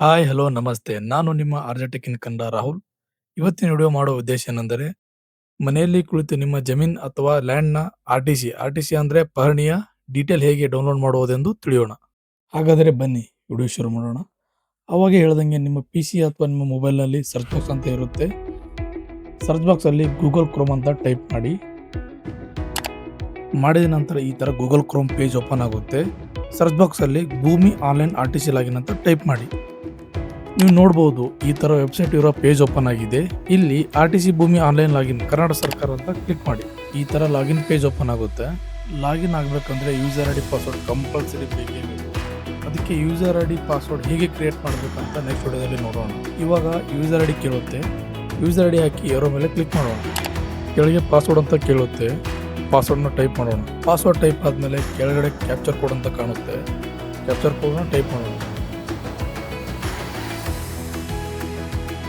Hi, hello, ನಮಸ್ತೆ. ನಾನು ನಿಮ್ಮ ಆರ್ಜೆಟಿಕ್ ಇನ್ ಕನ್ನಡ ರಾಹುಲ್. ಇವತ್ತಿನ ವಿಡಿಯೋ ಮಾಡುವ ಉದ್ದೇಶ ಏನೆಂದರೆ, ಮನೆಯಲ್ಲಿ ಕುಳಿತು ನಿಮ್ಮ ಜಮೀನ್ ಅಥವಾ ಲ್ಯಾಂಡ್‌ನ ಆರ್.ಟಿ.ಸಿ ಅಂದ್ರೆ ಪಹಣಿಯ ಡೀಟೇಲ್ ಹೇಗೆ ಡೌನ್ಲೋಡ್ ಮಾಡುವುದೆಂದು ತಿಳಿಯೋಣ. ಹಾಗಾದರೆ ಬನ್ನಿ ವಿಡಿಯೋ ಶುರು ಮಾಡೋಣ. ಅವಾಗೆ ಹೇಳ್ದಂಗೆ ನಿಮ್ಮ ಪಿಸಿ ಅಥವಾ ನಿಮ್ಮ ಮೊಬೈಲ್‌ನಲ್ಲಿ ಸರ್ಚ್ ಬಾಕ್ಸ್ ಅಂತ ಇರುತ್ತೆ. ಸರ್ಚ್ ಬಾಕ್ಸಲ್ಲಿ ಗೂಗಲ್ ಕ್ರೋಮ್ ಅಂತ ಟೈಪ್ ಮಾಡಿದ ನಂತರ ಈ ಥರ ಗೂಗಲ್ ಕ್ರೋಮ್ ಪೇಜ್ ಓಪನ್ ಆಗುತ್ತೆ. ಸರ್ಚ್ ಬಾಕ್ಸಲ್ಲಿ ಭೂಮಿ ಆನ್ಲೈನ್ ಆರ್.ಟಿ.ಸಿ ಲಾಗಿನ್ ಅಂತ ಟೈಪ್ ಮಾಡಿ. ನೀವು ನೋಡ್ಬೋದು ಈ ಥರ ವೆಬ್ಸೈಟ್ ಇರೋ ಪೇಜ್ ಓಪನ್ ಆಗಿದೆ. ಇಲ್ಲಿ ಆರ್.ಟಿ.ಸಿ ಭೂಮಿ ಆನ್ಲೈನ್ ಲಾಗಿನ್ ಕರ್ನಾಟಕ ಸರ್ಕಾರ ಅಂತ ಕ್ಲಿಕ್ ಮಾಡಿ. ಈ ಥರ ಲಾಗಿನ್ ಪೇಜ್ ಓಪನ್ ಆಗುತ್ತೆ. ಲಾಗಿನ್ ಆಗಬೇಕಂದ್ರೆ user I D password compulsory ಬೇಕೇ ಬೇಕು. ಅದಕ್ಕೆ ಯೂಸರ್ ಐ ಡಿ ಪಾಸ್ವರ್ಡ್ ಹೇಗೆ ಕ್ರಿಯೇಟ್ ಮಾಡಬೇಕಂತ ನೆಕ್ಸ್ಟ್ ವಿಡಿಯೋದಲ್ಲಿ ನೋಡೋಣ. ಇವಾಗ ಯೂಸರ್ ಐ ಡಿ ಕೇಳುತ್ತೆ. ಯೂಸರ್ ಐ ಡಿ ಹಾಕಿ ಏರೋ ಮೇಲೆ ಕ್ಲಿಕ್ ಮಾಡೋಣ. ಕೆಳಗೆ ಪಾಸ್ವರ್ಡ್ ಅಂತ ಕೇಳುತ್ತೆ. ಪಾಸ್ವರ್ಡ್ನ ಟೈಪ್ ಮಾಡೋಣ. ಪಾಸ್ವರ್ಡ್ ಟೈಪ್ ಆದಮೇಲೆ ಕೆಳಗಡೆ ಕ್ಯಾಪ್ಚರ್ ಕೋಡ್ ಅಂತ ಕಾಣುತ್ತೆ. ಕ್ಯಾಪ್ಚರ್ ಕೋಡ್ನ ಟೈಪ್ ಮಾಡೋಣ.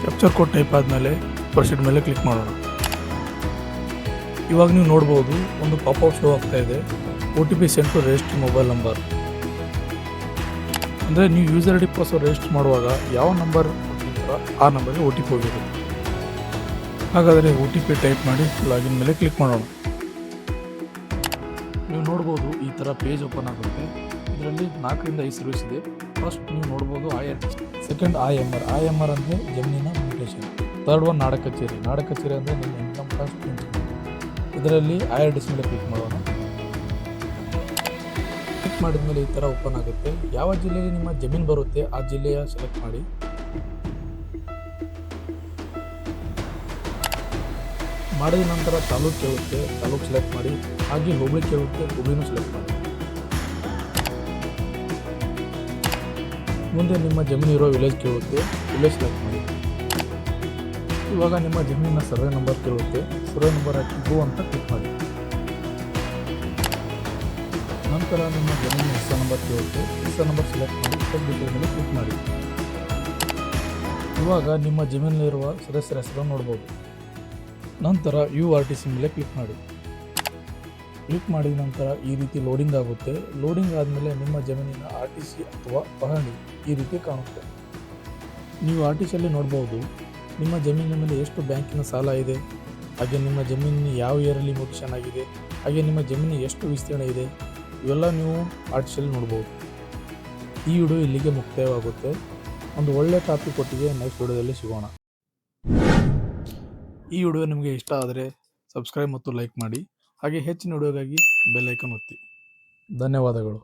ಕ್ಯಾಪ್ಚರ್ ಕೋಡ್ ಟೈಪ್ ಆದಮೇಲೆ ಪ್ರೊಸೀಡ್ ಮೇಲೆ ಕ್ಲಿಕ್ ಮಾಡೋಣ. ಇವಾಗ ನೀವು ನೋಡ್ಬೋದು ಒಂದು ಪಾಪ್ಅಪ್ ಶೋ ಆಗ್ತಾ ಇದೆ. OTP send to register mobile number. ಅಂದರೆ ನೀವು user I D password register ಮಾಡುವಾಗ ಯಾವ ನಂಬರ್ ಕೊಟ್ಟಿರ್ತಾರೋ ಆ ನಂಬರ್ಗೆ OTP ಹೋಗಿರುತ್ತೆ. ಹಾಗಾದರೆ OTP ಟೈಪ್ ಮಾಡಿ ಲಾಗಿನ್ ಮೇಲೆ ಕ್ಲಿಕ್ ಮಾಡೋಣ. ನೀವು ನೋಡ್ಬೋದು ಈ ಥರ ಪೇಜ್ ಓಪನ್ ಆಗುತ್ತೆ. ಇದರಲ್ಲಿ 4 ರಿಂದ 5 ಸರ್ವಿಸ್ ಇದೆ. ಫಸ್ಟ್ ನೀವು ನೋಡ್ಬೋದು IRDC, ಸೆಕೆಂಡ್ IMR ಅಂದರೆ ಜಮೀನಿನ ಮ್ಯೂಟೇಷನ್, ಥರ್ಡ್ ಒನ್ ನಾಡ ಕಚೇರಿ ಅಂದರೆ ನಿಮ್ಮ ಇನ್ಕಮ್ ಟ್ಯಾಕ್ಸ್ ಪೆನ್ಷನ್. ಇದರಲ್ಲಿ IRDC ಮೇಲೆ ಕ್ಲಿಕ್ ಮಾಡೋಣ. ಕ್ಲಿಕ್ ಮಾಡಿದ ಮೇಲೆ ಈ ಥರ ಓಪನ್ ಆಗುತ್ತೆ. ಯಾವ ಜಿಲ್ಲೆಯಲ್ಲಿ ನಿಮ್ಮ ಜಮೀನು ಬರುತ್ತೆ ಆ ಜಿಲ್ಲೆಯ ಸೆಲೆಕ್ಟ್ ಮಾಡಿ. ಮಾಡಿದ ನಂತರ ತಾಲೂಕು ಕೇಳುತ್ತೆ, ತಾಲೂಕು ಸೆಲೆಕ್ಟ್ ಮಾಡಿ. ಹಾಗೆ ಹೋಬಳಿ ಕೇಳುತ್ತೆ, ಹೋಬಳಿನೂ ಸೆಲೆಕ್ಟ್ ಮಾಡಿ. ಮುಂದೆ ನಿಮ್ಮ ಜಮೀನು ಇರೋ ವಿಲೇಜ್ ಕೇಳುತ್ತೆ, ವಿಲೇಜ್ ಸೆಲೆಕ್ಟ್ ಮಾಡಿ. ಇವಾಗ ನಿಮ್ಮ ಜಮೀನಿನ ಸರ್ವೆ ನಂಬರ್ ಕೇಳುತ್ತೆ, ಸರ್ವೆ ನಂಬರ್ ಹಾಕಿ ಗೋ ಅಂತ ಕ್ಲಿಕ್ ಮಾಡಿ. ನಂತರ ನಿಮ್ಮ ಜಮೀನಿನ ಹೆಸರು ನಂಬರ್ ಕೇಳುತ್ತೆ, ಹೆಸರು ನಂಬರ್ ಸೆಲೆಕ್ಟ್ ಮಾಡಿ ಚೆಕ್ ಡೀಟೇಲ್ ಮೇಲೆ ಕ್ಲಿಕ್ ಮಾಡಿ. ಇವಾಗ ನಿಮ್ಮ ಜಮೀನಲ್ಲಿರುವ ಸದಸ್ಯರ ಹೆಸರನ್ನು ನೋಡ್ಬೋದು. ನಂತರ URTC ಮೇಲೆ ಕ್ಲಿಕ್ ಮಾಡಿ. ಕ್ಲಿಕ್ ಮಾಡಿದ ನಂತರ ಈ ರೀತಿ ಲೋಡಿಂಗ್ ಆಗುತ್ತೆ. ಲೋಡಿಂಗ್ ಆದಮೇಲೆ ನಿಮ್ಮ ಜಮೀನಿನ RTC ಅಥವಾ ಪಹಣಿ ಈ ರೀತಿ ಕಾಣುತ್ತೆ. ನೀವು RTCಯಲ್ಲಿ ನೋಡ್ಬೋದು ನಿಮ್ಮ ಜಮೀನಿನ ಮೇಲೆ ಎಷ್ಟು ಬ್ಯಾಂಕಿನ ಸಾಲ ಇದೆ, ಹಾಗೆ ನಿಮ್ಮ ಜಮೀನಿನ ಯಾವ ಇಯರಲ್ಲಿ ಮ್ಯೂಟೇಷನ್ ಆಗಿದೆ, ಹಾಗೆ ನಿಮ್ಮ ಜಮೀನು ಎಷ್ಟು ವಿಸ್ತೀರ್ಣ ಇದೆ, ಇವೆಲ್ಲ ನೀವು RTCಯಲ್ಲಿ ನೋಡ್ಬೋದು. ಈ ವಿಡಿಯೋ ಇಲ್ಲಿಗೆ ಮುಕ್ತಾಯವಾಗುತ್ತೆ. ಒಂದು ಒಳ್ಳೆ ಟಾಪಿಕ್ ಒಟ್ಟಿಗೆ ನೆಕ್ಸ್ಟ್ ವಿಡಿಯೋದಲ್ಲಿ ಸಿಗೋಣ. ಈ ವಿಡಿಯೋ ನಿಮಗೆ ಇಷ್ಟ ಆದರೆ ಸಬ್ಸ್ಕ್ರೈಬ್ ಮತ್ತು ಲೈಕ್ ಮಾಡಿ. ಹಾಗೆ ಹೆಚ್ಚಿನ ವಿಡಿಯೋಗಾಗಿ ಬೆಲ್ ಐಕಾನ್ ಒತ್ತಿ. ಧನ್ಯವಾದಗಳು.